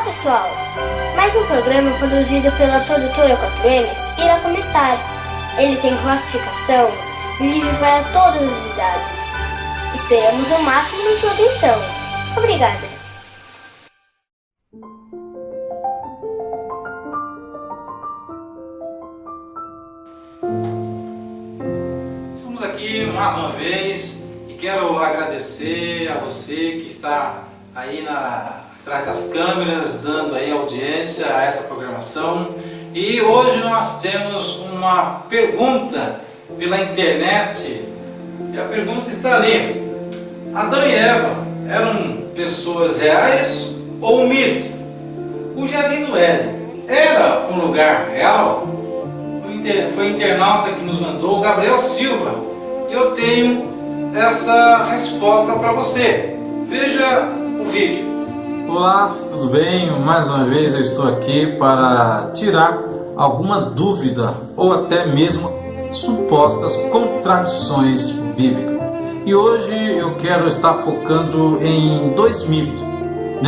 pessoal! Mais um programa produzido pela produtora 4Ms irá começar. Ele tem classificação livre para todas as idades. Esperamos o máximo de sua atenção. Obrigada! Estamos aqui mais uma vez e quero agradecer a você que está aí atrás das câmeras, dando aí audiência a essa programação. E hoje nós temos uma pergunta pela internet, e a pergunta está ali: Adão e Eva eram pessoas reais ou um mito? O Jardim do Éden era um lugar real? Foi o internauta que nos mandou, Gabriel Silva, e eu tenho essa resposta para você. Veja o vídeo. Olá, tudo bem? Mais uma vez eu estou aqui para tirar alguma dúvida ou até mesmo supostas contradições bíblicas. E hoje eu quero estar focando em dois mitos.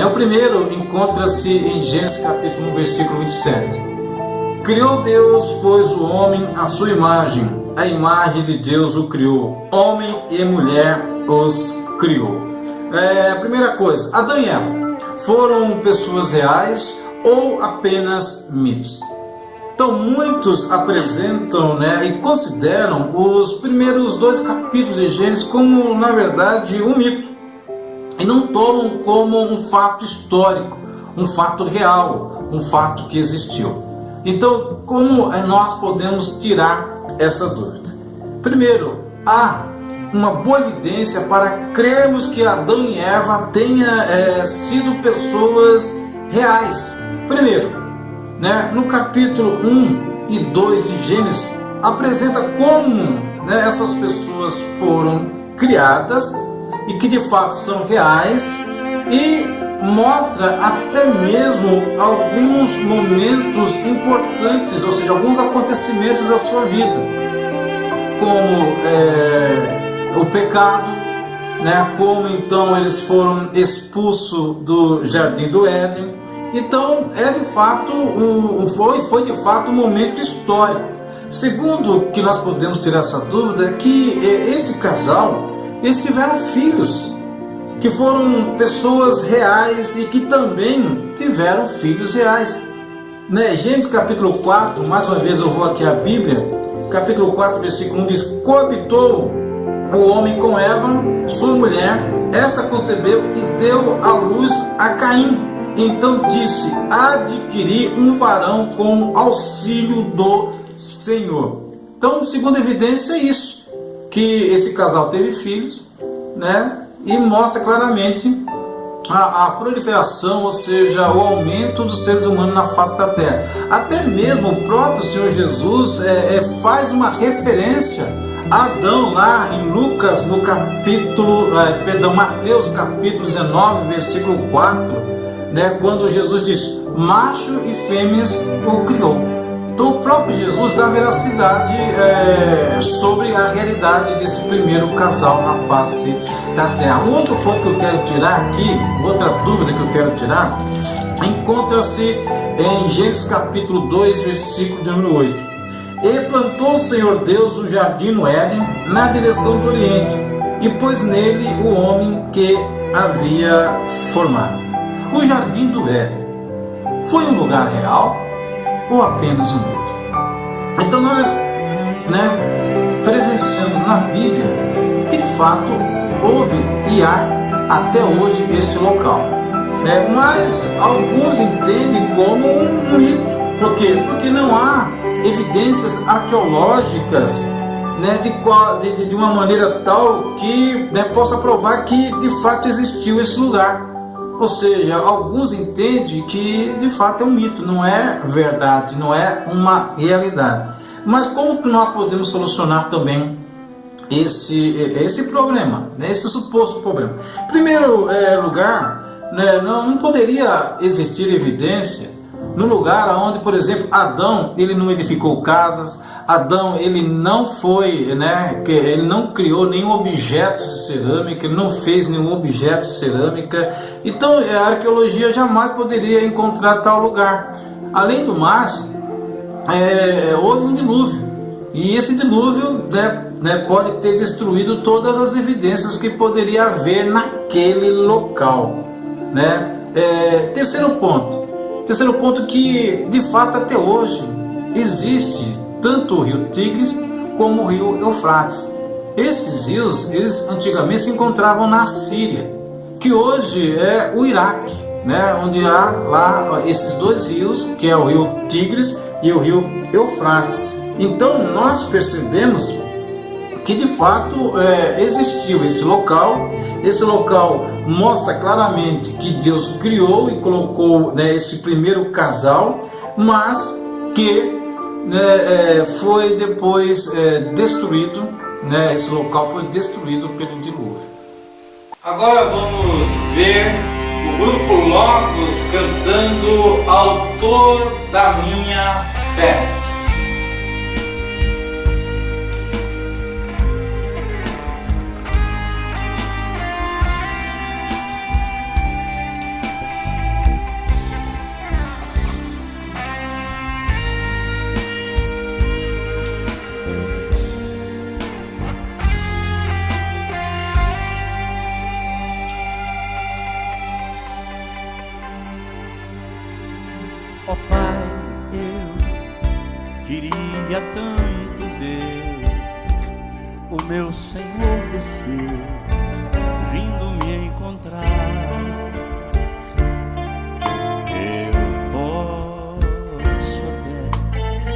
O primeiro encontra-se em Gênesis capítulo 1, versículo 27. Criou Deus, pois, o homem à sua imagem, a imagem de Deus o criou, homem e mulher os criou. Primeira coisa, Adão e Eva foram pessoas reais ou apenas mitos? Então muitos apresentam e consideram os primeiros dois capítulos de Gênesis como, na verdade, um mito, e não tomam como um fato histórico, um fato real, um fato que existiu. Então, como nós podemos tirar essa dúvida? Primeiro, há uma boa evidência para crermos que Adão e Eva tenham sido pessoas reais. Primeiro, no capítulo 1 e 2 de Gênesis, apresenta como essas pessoas foram criadas e que de fato são reais, e mostra até mesmo alguns momentos importantes, ou seja, alguns acontecimentos da sua vida, como o pecado, como então eles foram expulsos do Jardim do Éden. Então foi de fato um momento histórico. Segundo que nós podemos tirar essa dúvida é que esse casal, eles tiveram filhos que foram pessoas reais e que também tiveram filhos reais. Gênesis capítulo 4, mais uma vez eu vou aqui à Bíblia, capítulo 4, versículo 1 diz: coabitou o homem com Eva, sua mulher, esta concebeu e deu à luz a Caim. Então disse: adquiri um varão com auxílio do Senhor. Então, segunda evidência é isso, que esse casal teve filhos, e mostra claramente a proliferação, ou seja, o aumento dos seres humanos na face da terra. Até mesmo o próprio Senhor Jesus faz uma referência a Adão lá em Lucas, no Mateus capítulo 19, versículo 4, quando Jesus diz: macho e fêmeas o criou. Então o próprio Jesus dá veracidade sobre a realidade desse primeiro casal na face da terra. Um outro ponto que eu quero tirar aqui, outra dúvida que eu quero tirar, encontra-se em Gênesis capítulo 2, versículo de número 8. E plantou o Senhor Deus um jardim no Éden, na direção do Oriente, e pôs nele o homem que havia formado. O jardim do Éden foi um lugar real ou apenas um mito? Então nós presenciamos na Bíblia que de fato houve e há até hoje este local, mas alguns entendem como um mito. Por quê? Porque não há evidências arqueológicas de uma maneira tal que possa provar que de fato existiu esse lugar. Ou seja, alguns entendem que de fato é um mito, não é verdade, não é uma realidade. Mas como que nós podemos solucionar também esse problema, esse suposto problema? Em primeiro lugar, não poderia existir evidência no lugar onde, por exemplo, Adão ele não edificou casas, Adão, ele não foi, né, ele não criou nenhum objeto de cerâmica, ele não fez nenhum objeto de cerâmica, então a arqueologia jamais poderia encontrar tal lugar. Além do mais, houve um dilúvio, e esse dilúvio, pode ter destruído todas as evidências que poderia haver naquele local, né? Terceiro ponto que de fato até hoje existe tanto o rio Tigres como o rio Eufrates. Esses rios, eles antigamente se encontravam na Síria, que hoje é o Iraque, né? Onde há lá esses dois rios, que é o rio Tigres e o rio Eufrates. Então nós percebemos que de fato existiu esse local. Esse local mostra claramente que Deus criou e colocou, né, esse primeiro casal, mas que foi depois destruído, né? Esse local foi destruído pelo dilúvio. Agora vamos ver o grupo Logos cantando Autor da Minha Fé. Ó Pai, eu queria tanto ver o meu Senhor descer, vindo me encontrar. Eu posso até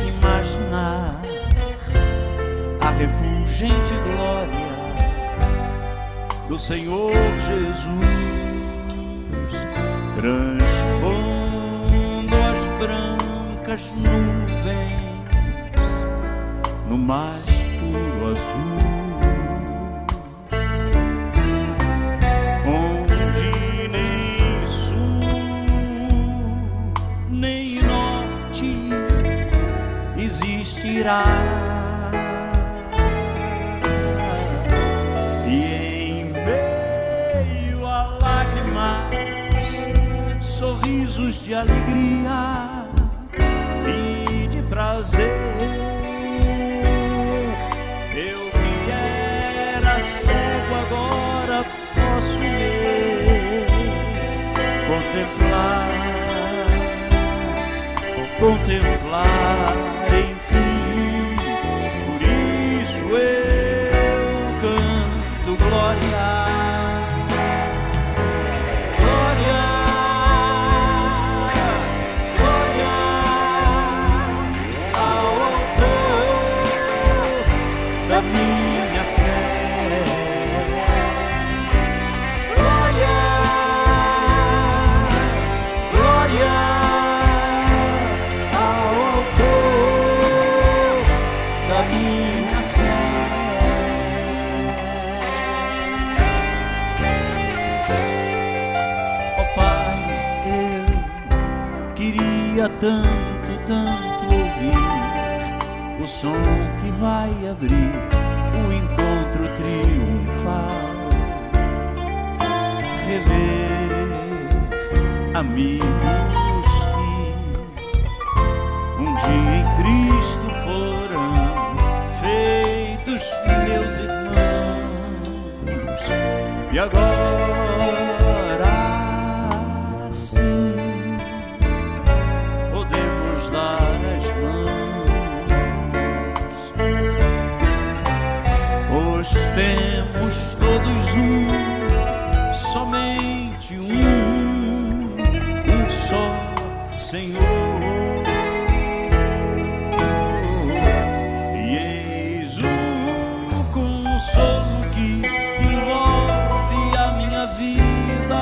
imaginar a refulgente glória do Senhor Jesus transpondo brancas nuvens no mais puro azul, onde nem sul nem norte existirá, e em meio a lágrimas, sorrisos de alegria e de prazer. Eu que era cego agora posso ver, contemplar, enfim. Por isso eu canto glória. Minha fé, glória, glória ao autor da minha fé. Ó Pai, eu queria tanto, tanto ouvir o som que vai abrir o encontro triunfal, rever amigos que um dia em Cristo foram feitos meus irmãos, e agora sim podemos dar as mãos, pois temos todos somente um só Senhor. E eis o consolo que envolve a minha vida,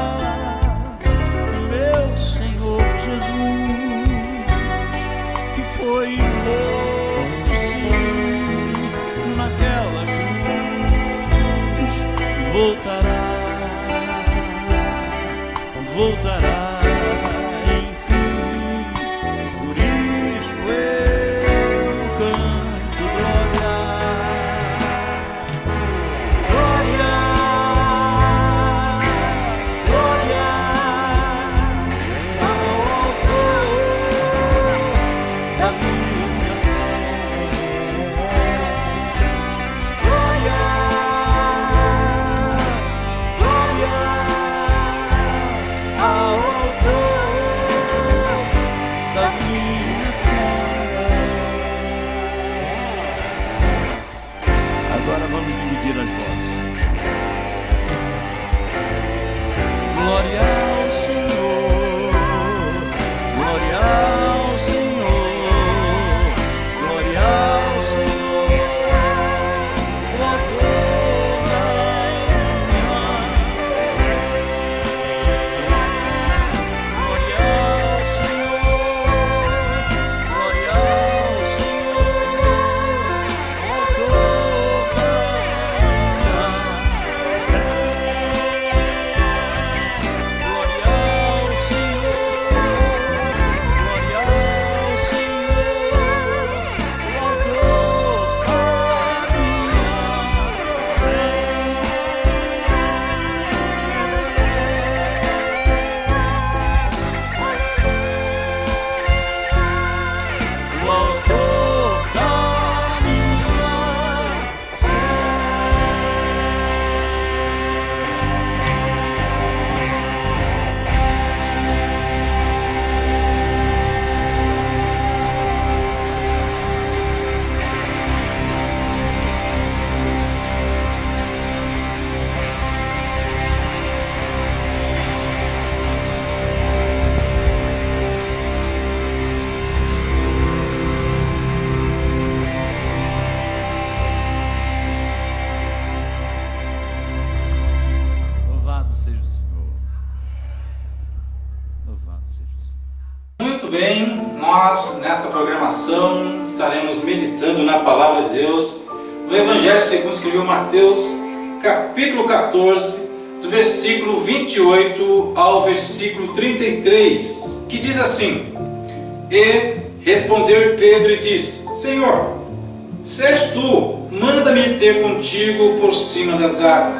meu Senhor Jesus, que foi morto sim naquela cruz, voltará. Enfim, por isso eu canto seja o Senhor. Louvado seja o Senhor. Muito bem, nós nesta programação estaremos meditando na Palavra de Deus, no Evangelho segundo escreveu Mateus, capítulo 14, do versículo 28 ao versículo 33, que diz assim: E respondeu Pedro e disse: Senhor, se és tu, manda-me ter contigo por cima das águas.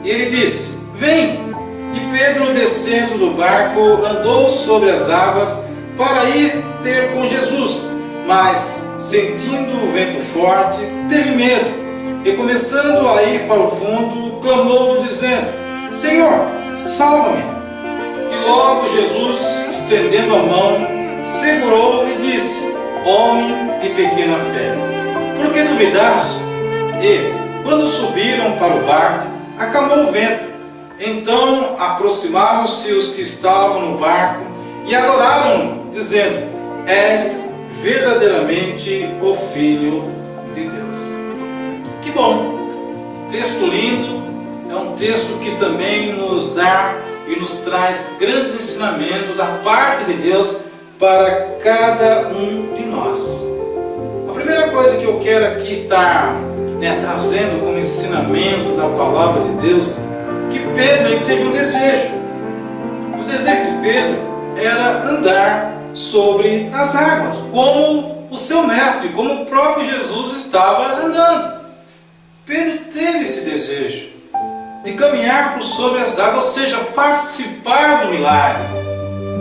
E ele disse: Vem. E Pedro, descendo do barco, andou sobre as águas para ir ter com Jesus, mas, sentindo o vento forte, teve medo, e começando a ir para o fundo, clamou, dizendo: Senhor, salva-me. E logo Jesus, estendendo a mão, segurou e disse: Homem de pequena fé, por que duvidaste? E, quando subiram para o barco, acalmou o vento. Então aproximaram-se os que estavam no barco e adoraram-no, dizendo: És verdadeiramente o Filho de Deus. Que bom! Texto lindo, é um texto que também nos dá e nos traz grandes ensinamentos da parte de Deus para cada um de nós. A primeira coisa que eu quero aqui estar trazendo como ensinamento da palavra de Deus, que Pedro ele teve um desejo. O desejo de Pedro era andar sobre as águas, como o seu mestre, como o próprio Jesus estava andando. Pedro teve esse desejo de caminhar por sobre as águas, ou seja, participar do milagre.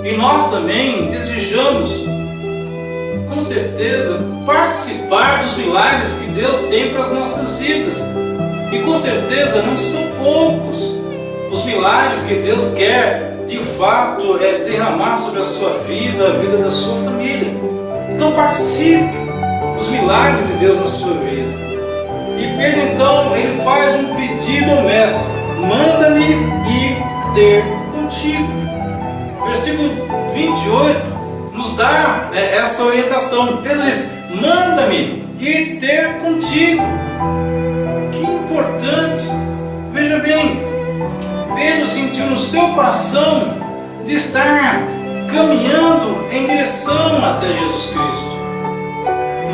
E nós também desejamos, com certeza, participar dos milagres que Deus tem para as nossas vidas. E com certeza não são poucos os milagres que Deus quer, de fato, derramar sobre a sua vida, a vida da sua família. Então participe dos milagres de Deus na sua vida. E Pedro então, ele faz um pedido ao mestre: manda-me ir ter contigo. Versículo 28 nos dá essa orientação. Pedro diz: manda-me ir ter contigo. Que importante! Veja bem, Pedro sentiu no seu coração de estar caminhando em direção até Jesus Cristo.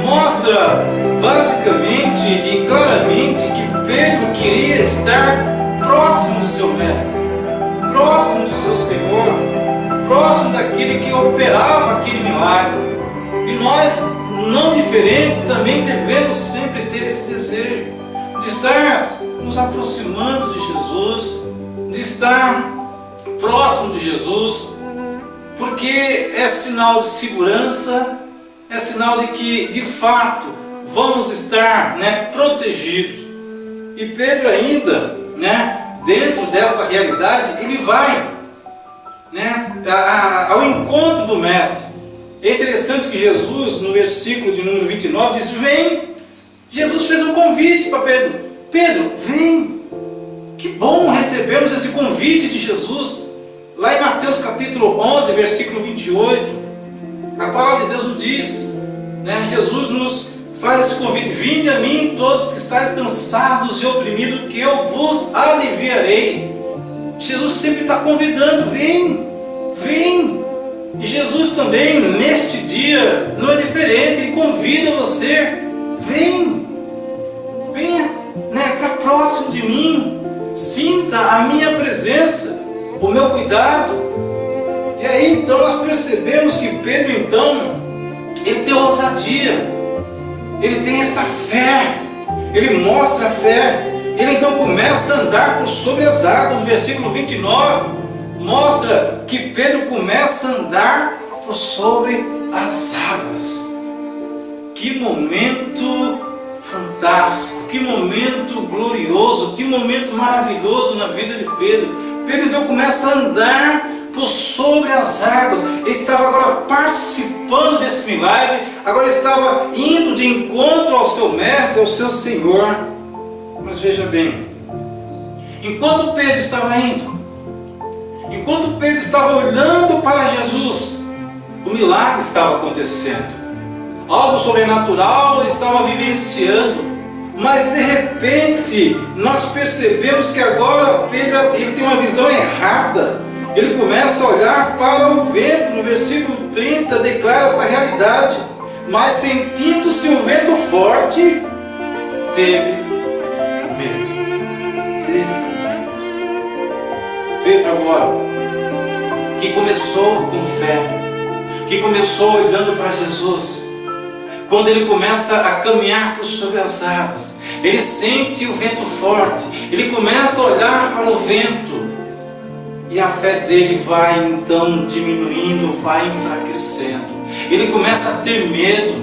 Mostra basicamente e claramente que Pedro queria estar próximo do seu mestre, próximo do seu Senhor, próximo daquele que operava aquele milagre. E nós, não diferente, também devemos sempre ter esse desejo de estar nos aproximando de Jesus, de estar próximo de Jesus, porque é sinal de segurança, é sinal de que, de fato, vamos estar protegidos. E Pedro ainda, dentro dessa realidade, ele vai ao encontro do Mestre. É interessante que Jesus, no versículo de número 29, diz: Vem. Jesus fez um convite para Pedro: Pedro, vem. Que bom recebermos esse convite de Jesus. Lá em Mateus capítulo 11, versículo 28, a palavra de Deus nos diz, Jesus nos faz esse convite: Vinde a mim todos que estáis cansados e oprimidos, que eu vos aliviarei. Jesus sempre está convidando: vem, vem. E Jesus também, neste dia, não é diferente, Ele convida você: vem, venha para próximo de mim, sinta a minha presença, o meu cuidado. E aí então nós percebemos que Pedro então, ele tem ousadia, ele tem esta fé, ele mostra a fé. Ele então começa a andar por sobre as águas. No versículo 29 mostra que Pedro começa a andar por sobre as águas. Que momento fantástico, que momento glorioso, que momento maravilhoso na vida de Pedro. Pedro então começa a andar por sobre as águas. Ele estava agora participando desse milagre, agora estava indo de encontro ao seu mestre, ao seu Senhor. Mas veja bem, enquanto Pedro estava indo, enquanto Pedro estava olhando para Jesus, o milagre estava acontecendo. Algo sobrenatural ele estava vivenciando. Mas de repente nós percebemos que agora Pedro ele tem uma visão errada. Ele começa a olhar para o vento. No versículo 30 declara essa realidade. Mas sentindo-se um vento forte, teve medo. Pedro agora, que começou com fé, que começou olhando para Jesus, quando ele começa a caminhar por sobre as águas, ele sente o vento forte, ele começa a olhar para o vento, e a fé dele vai então diminuindo, vai enfraquecendo, ele começa a ter medo.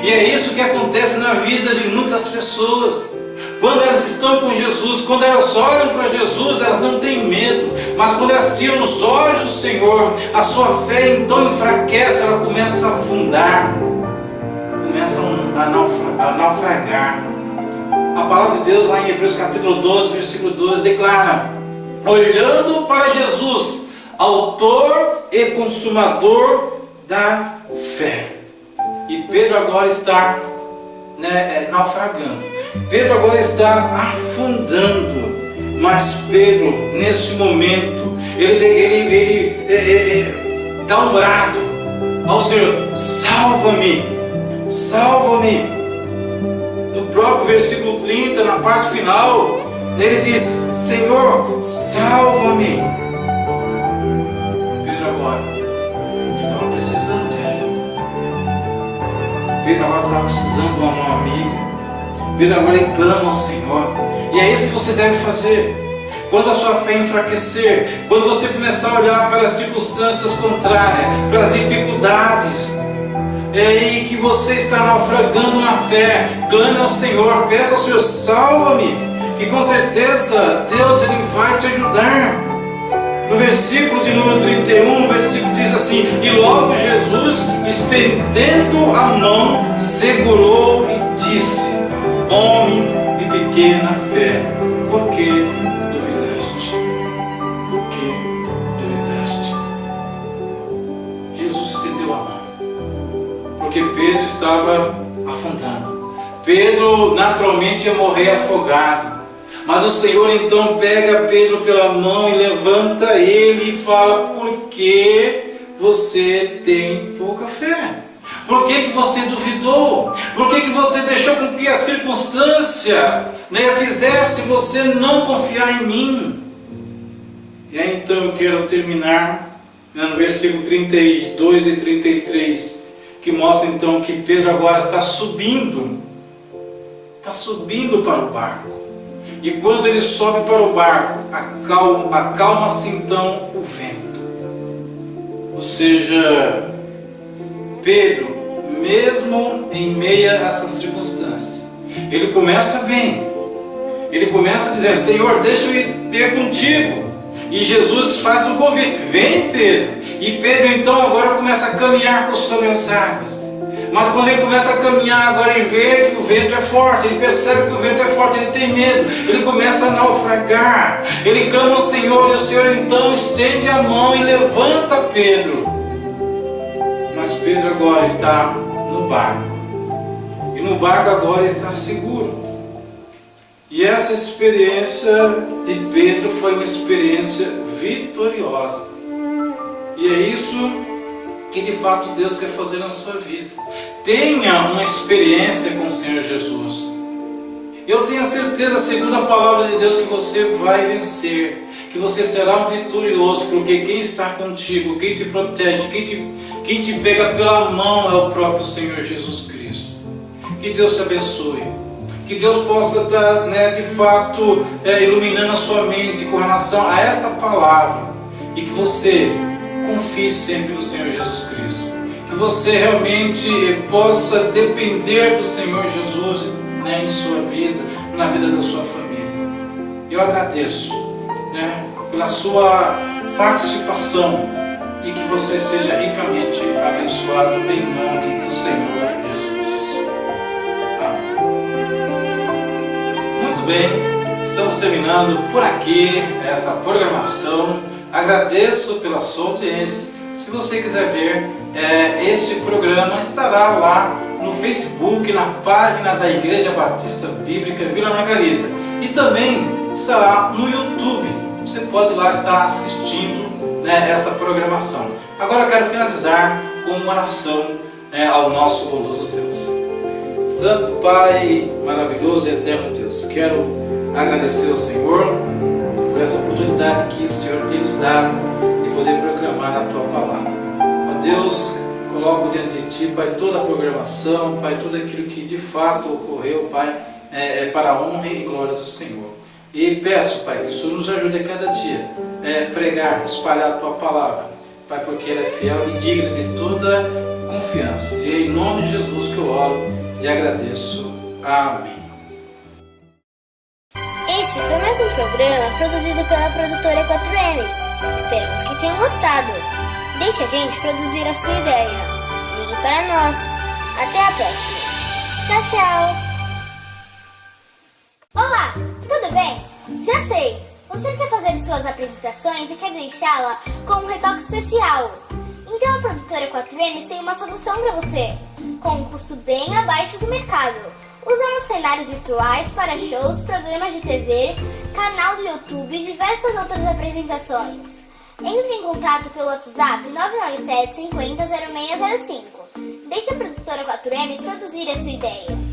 E é isso que acontece na vida de muitas pessoas. Quando elas estão com Jesus, quando elas olham para Jesus, elas não têm medo. Mas quando elas tiram os olhos do Senhor, a sua fé então enfraquece, ela começa a afundar, começa a naufragar. A palavra de Deus lá em Hebreus capítulo 12, versículo 12 declara: olhando para Jesus, autor e consumador da fé. E Pedro agora está naufragando. Pedro agora está afundando. Mas Pedro, nesse momento, ele dá um brado ao Senhor: salva-me, salva-me. No próprio versículo 30, na parte final, ele diz: Senhor, salva-me. Pedro agora estava precisando de ajuda. Pedro agora estava precisando de uma mão amiga. Pedro agora ele clama ao Senhor. E é isso que você deve fazer. Quando a sua fé enfraquecer, quando você começar a olhar para as circunstâncias contrárias, para as dificuldades, é aí que você está naufragando na fé, clame ao Senhor, peça ao Senhor: salva-me, que com certeza Deus ele vai te ajudar. No versículo de número 31, o versículo diz assim: e logo Jesus, estendendo a mão, segurou e disse: homem de pequena fé, por que duvidaste? Por que duvidaste? Jesus estendeu a mão, porque Pedro estava afundando. Pedro naturalmente ia morrer afogado. Mas o Senhor então pega Pedro pela mão e levanta ele e fala: por que você tem pouca fé? Por que você duvidou? Por que você deixou com que a circunstância fizesse você não confiar em mim? E aí então eu quero terminar no versículo 32 e 33, que mostra então que Pedro agora está subindo para o barco. E quando ele sobe para o barco, acalma-se então o vento. Ou seja, Pedro, mesmo em meio a essas circunstâncias, ele começa bem. Ele começa a dizer: Senhor, deixa eu ir contigo. E Jesus faz um convite: vem, Pedro. E Pedro então agora começa a caminhar por sobre as águas. Mas quando ele começa a caminhar, agora ele vê que o vento é forte, ele percebe que o vento é forte, ele tem medo, ele começa a naufragar, ele clama ao Senhor, e o Senhor então estende a mão e levanta Pedro. Mas Pedro agora está no barco, e no barco agora ele está seguro. E essa experiência de Pedro foi uma experiência vitoriosa, e é isso que de fato Deus quer fazer na sua vida. Tenha uma experiência com o Senhor Jesus. Eu tenho certeza, segundo a palavra de Deus, que você vai vencer, que você será um vitorioso, porque quem está contigo, quem te protege, quem te pega pela mão é o próprio Senhor Jesus Cristo. Que Deus te abençoe, que Deus possa estar de fato iluminando a sua mente com relação a esta palavra, e que você confie sempre no Senhor Jesus Cristo, que você realmente possa depender do Senhor Jesus em sua vida, na vida da sua família. Eu agradeço pela sua participação, e que você seja ricamente abençoado em nome do Senhor Jesus. Amém. Muito bem, estamos terminando por aqui esta programação. Agradeço pela sua audiência, Se você quiser ver este programa, estará lá no Facebook, na página da Igreja Batista Bíblica Vila Margarida. E também estará no YouTube. Você pode lá estar assistindo essa programação. Agora eu quero finalizar com uma oração ao nosso bondoso Deus. Santo Pai, maravilhoso e eterno Deus, quero agradecer ao Senhor por essa oportunidade que o Senhor tem nos dado de poder proclamar a Tua Palavra. Ó Deus, coloco diante de Ti, Pai, toda a programação, Pai, tudo aquilo que de fato ocorreu, Pai, para a honra e glória do Senhor. E peço, Pai, que o Senhor nos ajude a cada dia pregar, espalhar a Tua Palavra, Pai, porque ela é fiel e digna de toda confiança. E é em nome de Jesus que eu oro e agradeço. Amém. Este foi mais um programa produzido pela produtora 4Ms. Esperamos que tenham gostado. Deixe a gente produzir a sua ideia. Ligue para nós. Até a próxima. Tchau, tchau. Olá, tudo bem? Já sei. Você quer fazer suas apresentações e quer deixá-la com um retoque especial. Então a produtora 4Ms tem uma solução para você, com um custo bem abaixo do mercado. Usamos cenários virtuais para shows, programas de TV, canal do YouTube e diversas outras apresentações. Entre em contato pelo WhatsApp 997 50 0605. Deixe a produtora 4Ms produzir a sua ideia.